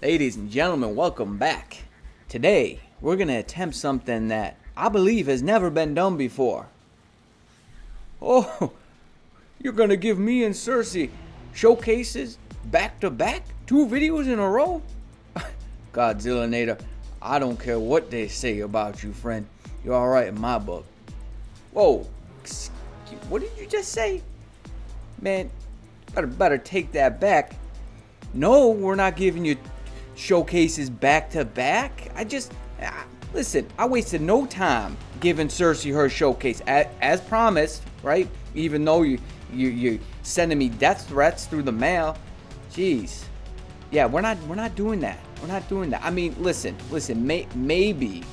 Ladies and gentlemen, welcome back. Today, we're going to attempt something that I believe has never been done before. Oh, you're going to give me and Cersei showcases back to back? 2 videos in a row? Godzillanator, I don't care what they say about you, friend. You're alright in my book. Whoa, what did you just say? Man, better take that back. No, we're not giving you showcases back to back. Listen, I wasted no time giving Cersei her showcase as promised, right? Even though you sending me death threats through the mail. Jeez. Yeah, we're not doing that. We're not doing that. I mean, listen, maybe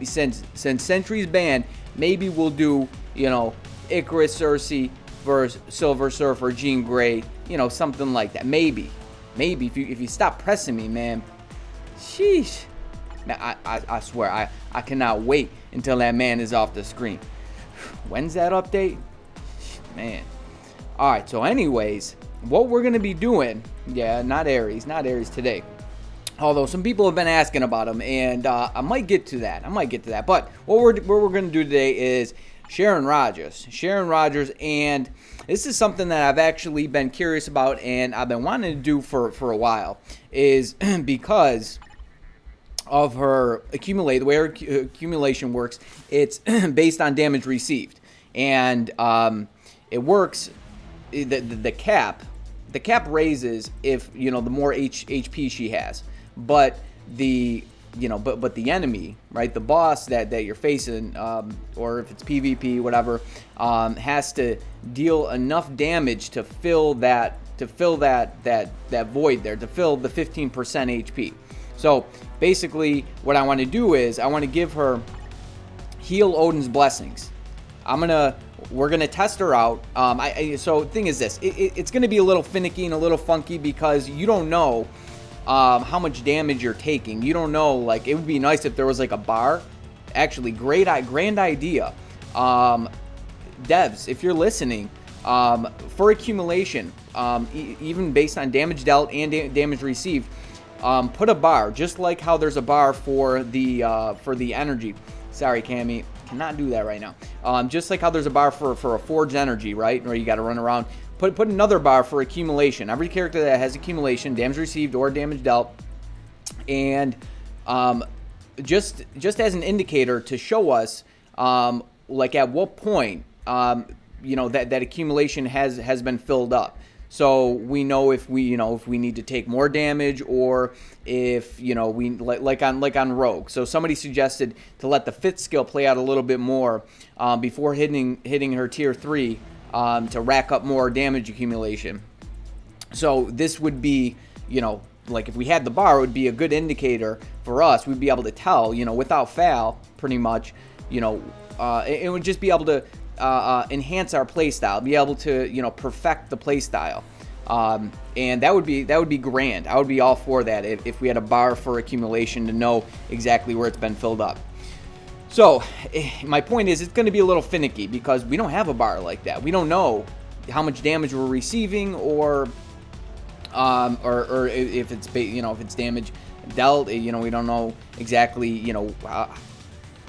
since Sentry's banned, maybe we'll do, Icarus Cersei versus Silver Surfer Jean Grey, something like that. Maybe if you stop pressing me, man. Sheesh. Man, I swear I cannot wait until that man is off the screen. When's that update? Man. All right. So, anyways, what we're gonna be doing? Yeah, not Ares today. Although some people have been asking about him, and I might get to that. But what we're gonna do today is Sharon Rogers, and this is something that I've actually been curious about and I've been wanting to do for a while, is because of her accumulate. The way her accumulation works, it's based on damage received, and it works. The cap raises if the more HP she has, but the enemy, right, the boss that you're facing, or if it's PvP, whatever, has to deal enough damage to fill that void there, to fill the 15% HP. So basically, what I want to do is I want to give her HEAL Odins Blessings. We're gonna test her out. So the thing is this: it's gonna be a little finicky and a little funky because you don't know how much damage you're taking. You don't know. Like, it would be nice if there was like a bar. Actually, grand idea. Devs, if you're listening, for accumulation, even based on damage dealt and damage received, put a bar, just like how there's a bar for the energy. Sorry, Cammy, cannot do that right now. Just like how there's a bar for a forged energy, right, where you got to run around. Put another bar for accumulation. Every character that has accumulation, damage received or damage dealt, and just as an indicator to show us, like at what point, that accumulation has been filled up. So we know if we need to take more damage, or if we like on Rogue. So somebody suggested to let the 5th skill play out a little bit more before hitting her tier 3. To rack up more damage accumulation. So this would be, like if we had the bar, it would be a good indicator for us. We'd be able to tell, without fail, pretty much, it would just be able to enhance our playstyle, be able to, perfect the playstyle. And that would be grand. I would be all for that if we had a bar for accumulation to know exactly where it's been filled up. So, my point is, it's going to be a little finicky because we don't have a bar like that. We don't know how much damage we're receiving, or if it's if it's damage dealt. We don't know exactly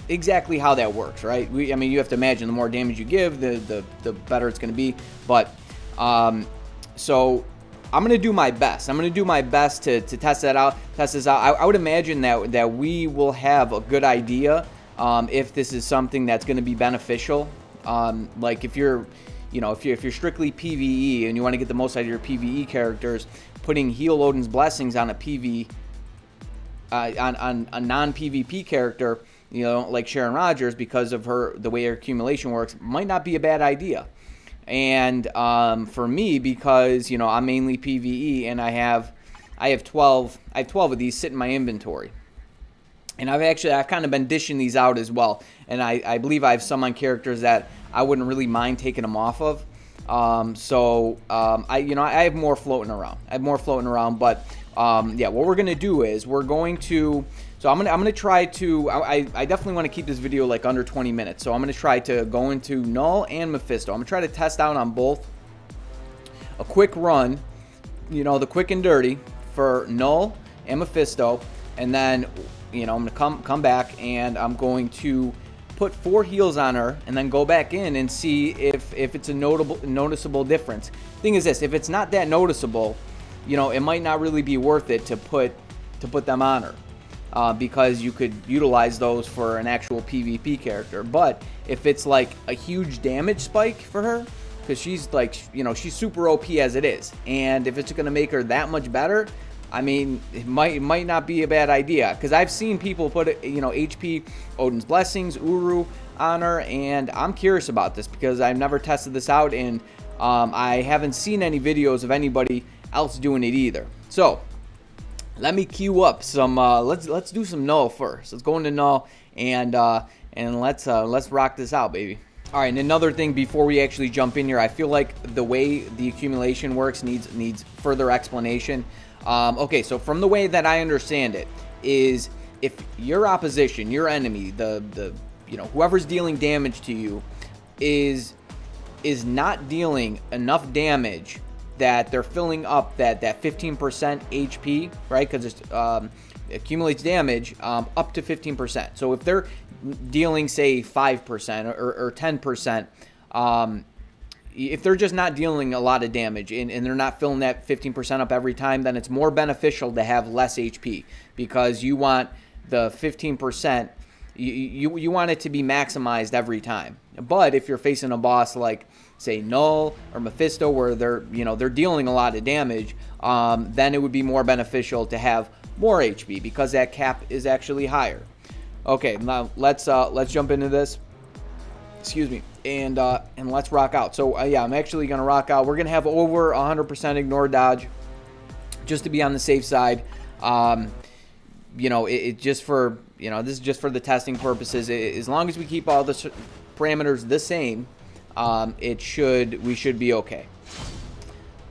exactly how that works, right? You have to imagine the more damage you give, the better it's going to be. But so I'm going to do my best. To test this out. I would imagine that we will have a good idea. If this is something that's going to be beneficial, like if you're strictly PvE and you want to get the most out of your PvE characters, putting HEAL Odins Blessings on a on a non-PvP character, like Sharon Rogers, because of the way her accumulation works, might not be a bad idea. And for me, because I'm mainly PvE and I have 12 of these sitting in my inventory. And I've kind of been dishing these out as well, and I believe I have some on characters that I wouldn't really mind taking them off of. I have more floating around. But yeah, what we're gonna do is we're going to. So I'm gonna try to. I definitely want to keep this video like under 20 minutes. So I'm gonna try to go into Null and Mephisto. I'm gonna try to test out on both. A quick run, the quick and dirty for Null and Mephisto, and then, you know, I'm gonna come back and I'm going to put 4 heals on her, and then go back in and see if it's a noticeable difference. Thing is this: if it's not that noticeable, you know, it might not really be worth it to put them on her, because you could utilize those for an actual PvP character. But if it's like a huge damage spike for her, because she's like, you know, she's super OP as it is, and if it's gonna make her that much better, I mean, it might not be a bad idea, because I've seen people put, you know, HP Odins Blessings, Uru on her, and I'm curious about this because I've never tested this out, and I haven't seen any videos of anybody else doing it either. So let me queue up some. Let's do some Null first. Let's go into Null and let's rock this out, baby. All right, and another thing before we actually jump in here, I feel like the way the accumulation works needs further explanation. Okay, so from the way that I understand it is, if your opposition, your enemy, the you know, whoever's dealing damage to you is not dealing enough damage that they're filling up that 15% HP, right? Because it accumulates damage up to 15%. So if they're dealing, say, 5% or 10%, if they're just not dealing a lot of damage and they're not filling that 15% up every time, then it's more beneficial to have less HP, because you want the 15%, you want it to be maximized every time. But if you're facing a boss like, say, Null or Mephisto, where they're dealing a lot of damage, then it would be more beneficial to have more HP, because that cap is actually higher. Okay, now let's jump into this. Excuse me. And let's rock out. So yeah, I'm actually gonna rock out. We're gonna have over 100% ignore dodge, just to be on the safe side. You know, it just for, you know, this is just for the testing purposes. As long as we keep all the parameters the same, we should be okay.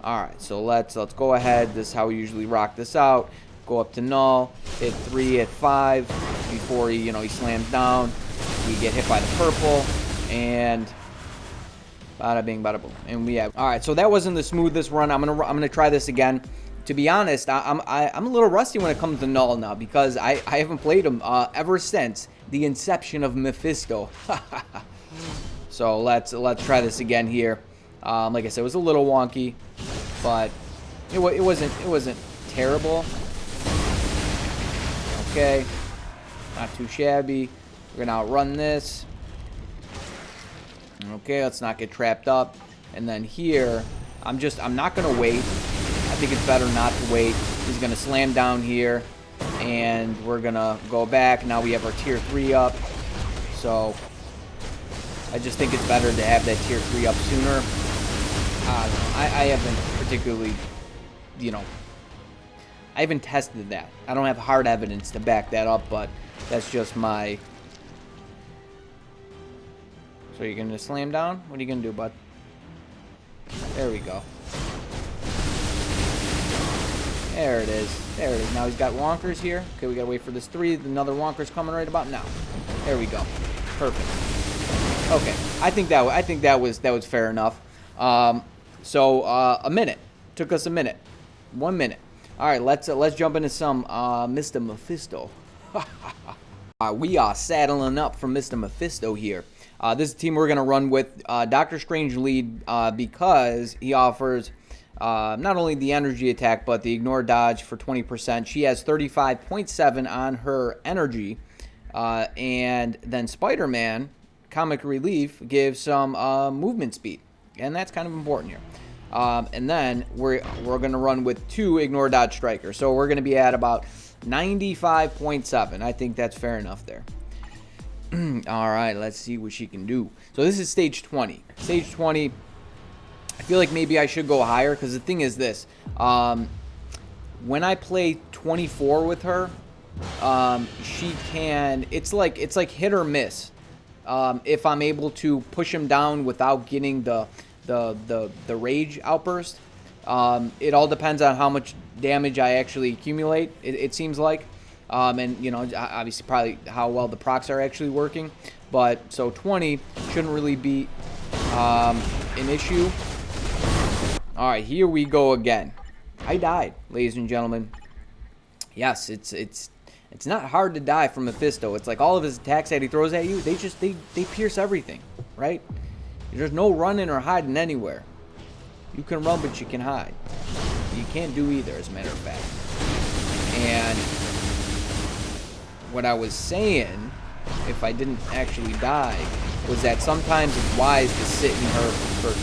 All right, so let's go ahead. This is how we usually rock this out. Go up to Null, hit 3 at 5 before he slams down. We get hit by the purple, and bada bing, bada boom, and we have. All right, so that wasn't the smoothest run. I'm gonna try this again. To be honest, I'm a little rusty when it comes to Null now, because I haven't played him ever since the inception of Mephisto. So let's try this again here. Like I said, it was a little wonky, but it wasn't terrible. Okay, not too shabby. We're gonna outrun this. Okay, let's not get trapped up. And then here, I'm not gonna wait. I think it's better not to wait. He's gonna slam down here, and we're gonna go back. Now we have our tier 3 up. So I just think it's better to have that tier 3 up sooner. I haven't particularly, I haven't tested that. I don't have hard evidence to back that up, but that's just my... So you're going to slam down? What are you going to do, bud? There we go. There it is. There it is. Now he's got wonkers here. Okay, we got to wait for this 3. Another wonker's coming right about now. There we go. Perfect. Okay. I think that was fair enough. So a minute. Took us a minute. 1 minute. All right, let's jump into some Mr. Mephisto. We are saddling up for Mr. Mephisto here. This is a team we're going to run with Dr. Strange lead because he offers not only the energy attack, but the ignore dodge for 20%. She has 35.7 on her energy. And then Spider-Man, Comic Relief, gives some movement speed. And that's kind of important here. And then we're going to run with 2 ignore dodge strikers. So we're going to be at about 95.7. I think that's fair enough there. All right, let's see what she can do. So this is stage 20. Stage 20, I feel like maybe I should go higher, because the thing is this. When I play 24 with her, she can... It's like hit or miss. If I'm able to push him down without getting the rage outburst. It all depends on how much damage I actually accumulate, it seems like. And, obviously probably how well the procs are actually working. But, so 20 shouldn't really be an issue. Alright, here we go again. I died, ladies and gentlemen. yes, it's not hard to die from Mephisto. It's like all of his attacks that he throws at you, they pierce everything, right? There's no running or hiding anywhere. You can run, but you can hide. You can't do either, as a matter of fact. And what I was saying, if I didn't actually die, was that sometimes it's wise to sit in her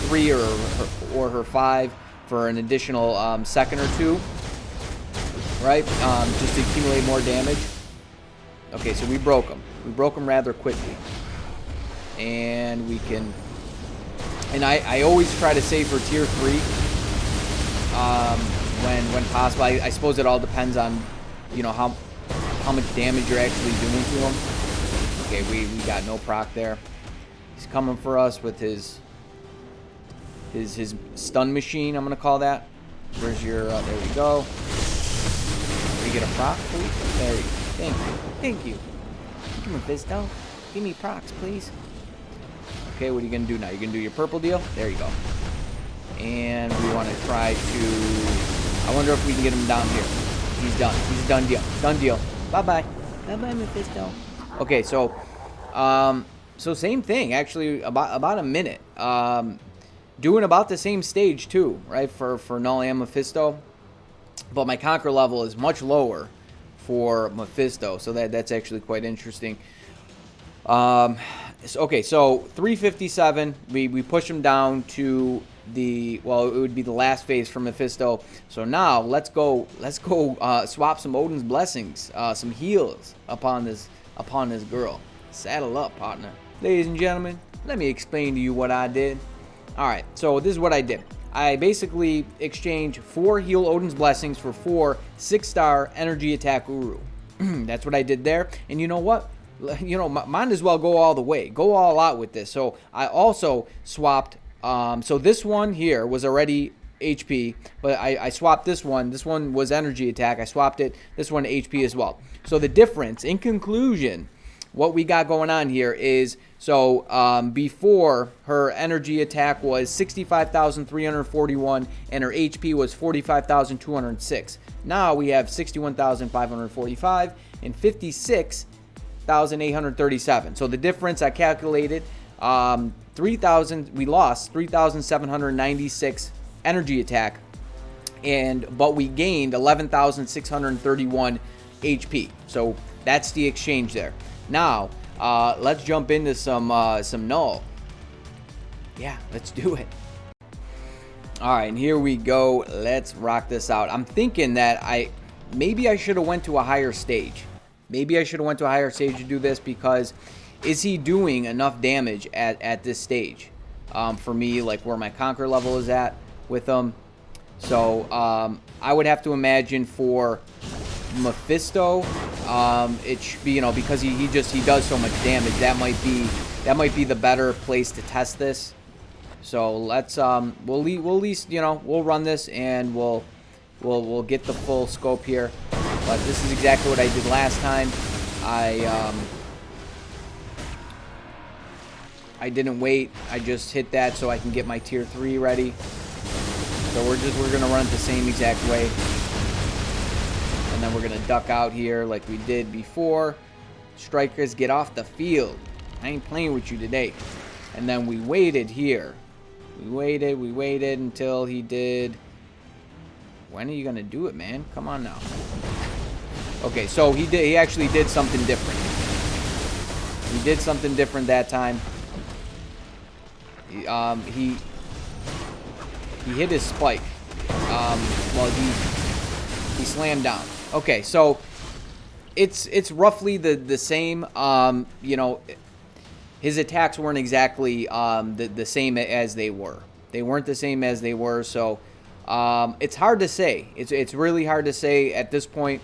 3 or her 5 for an additional second or 2, right? Just to accumulate more damage. Okay, so we broke them. We broke them rather quickly. And we can... And I always try to save for tier 3 when possible. I suppose it all depends on, you know, how much damage you're actually doing to him. Okay, we got no proc there. He's coming for us with his stun machine, I'm gonna call that. Where's your there we go. Can we get a proc, please? There you go. Thank you. Thank you. Thank you, Mephisto. Give me procs, please. Okay, what are you gonna do now? You're gonna do your purple deal? There you go. And we want to try to... I wonder if we can get him down here. He's done. He's a done deal. Done deal. Bye-bye. Bye-bye, Mephisto. Okay, so... so same thing, actually, about a minute. Doing about the same stage, too, right, for Null and Mephisto. But my conquer level is much lower for Mephisto, so that's actually quite interesting. Okay, so 357, we push him down to the, well, it would be the last phase for Mephisto. So now let's go swap some Odins Blessings, some heals upon this girl. Saddle up, partner. Ladies and gentlemen, let me explain to you what I did. All right, so this is what I did. I basically exchanged 4 HEAL Odins Blessings for 4 6-star energy attack Uru. That's what I did there. And you know what? You know, might as well go all the way. Go all out with this. So I also swapped. So this one here was already HP, but I swapped this one. This one was energy attack. I swapped it. This one HP as well. So the difference, in conclusion, what we got going on here is, so before, her energy attack was 65,341 and her HP was 45,206. Now we have 61,545 and 56,837. So the difference I calculated, 3,000. We lost 3,796 energy attack, but we gained 11,631 HP. So that's the exchange there. Now let's jump into some Null. Yeah, let's do it. All right, and here we go. Let's rock this out. I'm thinking that maybe I should have went to a higher stage. Maybe I should have went to a higher stage to do this, because is he doing enough damage at this stage for me, like where my conquer level is at with him? So I would have to imagine for Mephisto, it should be, you know, because he does so much damage. That might be the better place to test this. So let's we'll at least, you know, we'll run this and we'll get the full scope here. But this is exactly what I did last time. I didn't wait. I just hit that so I can get my tier 3 ready. So we're gonna run it the same exact way. And then we're gonna duck out here like we did before. Strikers, get off the field. I ain't playing with you today. And then we waited here. We waited until he did. When are you gonna do it, man? Come on now. Okay, so he actually did something different. He did something different that time. He hit his spike. Well, he slammed down. Okay, so it's roughly the same. You know, his attacks weren't exactly the same as they were. They weren't the same as they were. So it's hard to say. It's really hard to say at this point.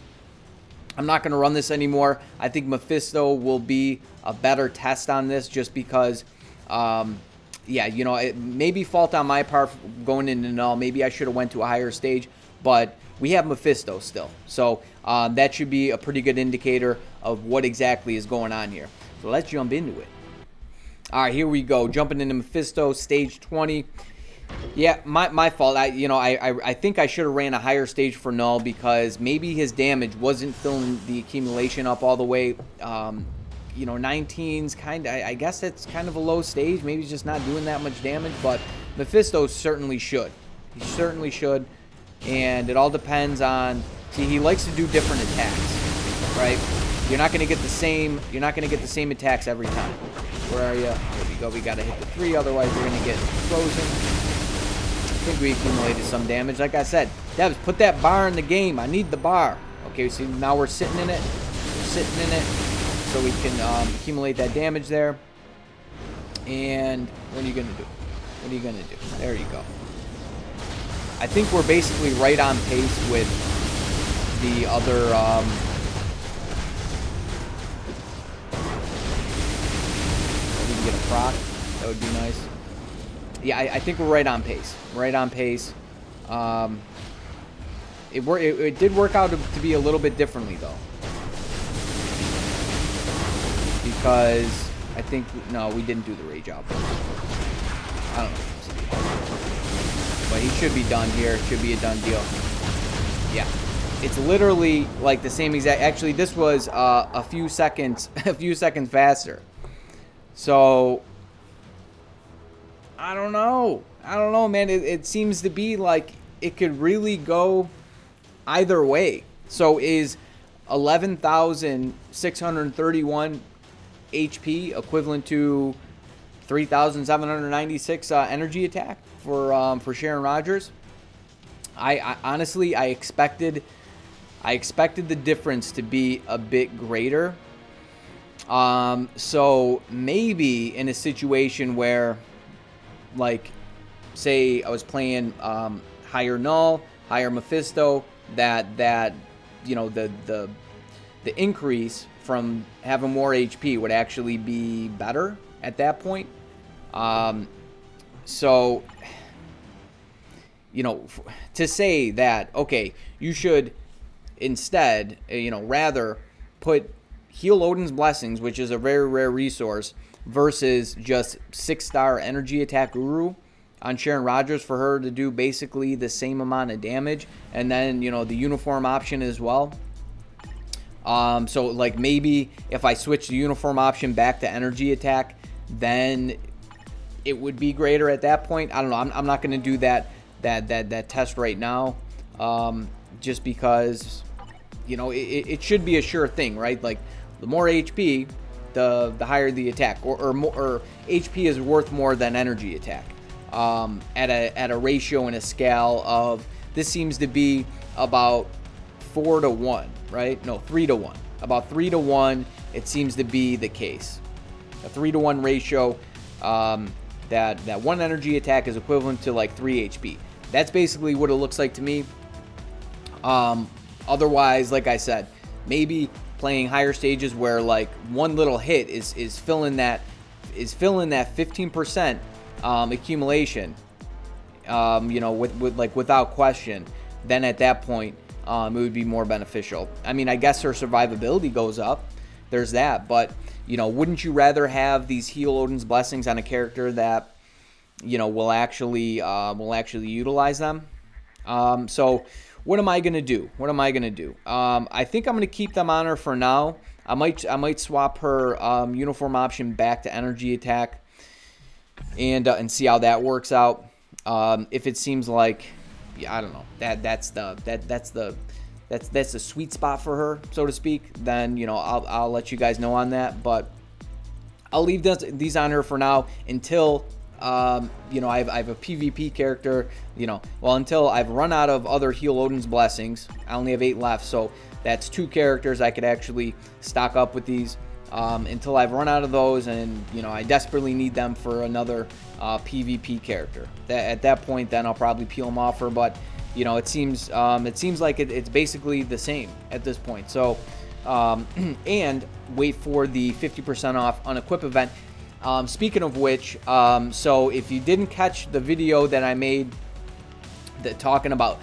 I'm not going to run this anymore. I think Mephisto will be a better test on this, just because, yeah, you know, it may be fault on my part going into Null. Maybe I should have went to a higher stage, but we have Mephisto still. So that should be a pretty good indicator of what exactly is going on here. So let's jump into it. All right, here we go. Jumping into Mephisto, stage 20. Yeah, my fault. I think I should have ran a higher stage for Null because maybe his damage wasn't filling the accumulation up all the way. 19's kind of, I guess it's kind of a low stage. Maybe he's just not doing that much damage, but Mephisto certainly should. He certainly should, and it all depends on. See, he likes to do different attacks, right? You're not going to get the same. You're not going to get the same attacks every time. Where are you? There we go. We got to hit the 3, otherwise we're going to get frozen. I think we accumulated some damage. Like I said, Devs, put that bar in the game. I need the bar. Okay, see, now we're sitting in it. We're sitting in it. So we can accumulate that damage there. And what are you going to do? What are you going to do? There you go. I think we're basically right on pace with the other... we can get a proc. That would be nice. Yeah, I think we're right on pace. Right on pace. It did work out to be a little bit differently, though. Because I think, no, we didn't do the rage outburst. I don't know. But he should be done here. It should be a done deal. Yeah. It's literally like the same exact. Actually, this was a few seconds faster. So I don't know. I don't know, man. It seems to be like it could really go either way. So is 11,631 HP equivalent to 3,796 energy attack for Sharon Rogers? I honestly expected the difference to be a bit greater. So maybe in a situation where, like, say I was playing higher Null, higher Mephisto, that you know the increase from having more HP would actually be better at that point. So, you know, to say that, okay, you should instead, rather put HEAL Odins Blessings, which is a very rare resource, versus just 6-star energy attack Uru on Sharon Rogers for her to do basically the same amount of damage, and then, the uniform option as well. So, like, maybe if I switch the uniform option back to energy attack, then it would be greater at that point. I don't know. I'm not going to do that test right now, just because, it should be a sure thing, right? Like, the more HP, the higher the attack, or HP is worth more than energy attack, at a ratio and a scale of, this seems to be about 4 to 1, right? No, 3 to 1. About 3 to 1, it seems to be the case. A 3 to 1 ratio, that one energy attack is equivalent to like 3 HP. That's basically what it looks like to me. Otherwise, like I said, maybe playing higher stages where like one little hit is filling that 15% accumulation, without question. Then at that point, it would be more beneficial. I mean, I guess her survivability goes up. There's that, but wouldn't you rather have these HEAL Odins Blessings on a character that will actually utilize them? So what am I gonna do? I think I'm gonna keep them on her for now. I might swap her uniform option back to energy attack and see how that works out. If it seems like, I don't know, that's the sweet spot for her, so to speak, then I'll let you guys know on that. But I'll leave these on her for now until I have a PvP character, until I've run out of other HEAL Odins Blessings. I only have 8 left, so that's 2 characters I could actually stock up with these, until I've run out of those, and I desperately need them for another PvP character. At that point, then I'll probably peel them off her, but it seems like it's basically the same at this point. So and wait for the 50% off unequip event. Speaking of which, so if you didn't catch the video that I made talking about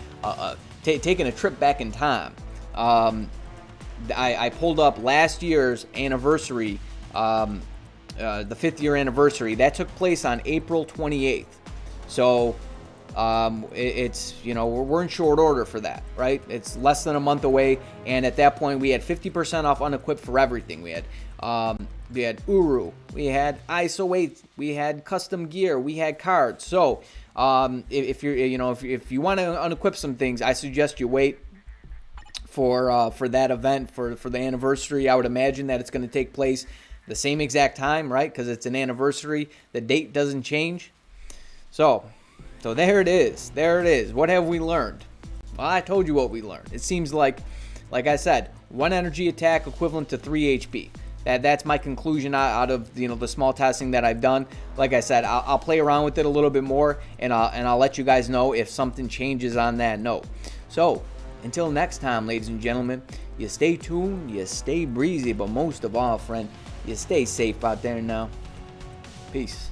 taking a trip back in time, I pulled up last year's anniversary, the 5th year anniversary. That took place on April 28th. So It's, you know, we're in short order for that, right? It's less than a month away, and at that point we had 50% off unequipped for everything. We had URU, we had ISO 8, we had custom gear, we had cards. So if you're, you know, if you want to unequip some things, I suggest you wait for that event, for the anniversary. I would imagine that it's going to take place the same exact time, right? Because it's an anniversary. The date doesn't change. So there it is. There it is. What have we learned? Well, I told you what we learned. It seems like I said, 1 energy attack equivalent to 3 HP. That's my conclusion out of, you know, the small testing that I've done. Like I said, I'll play around with it a little bit more, and I'll let you guys know if something changes on that note. So until next time, ladies and gentlemen, you stay tuned, you stay breezy, but most of all, friend, you stay safe out there now. Peace.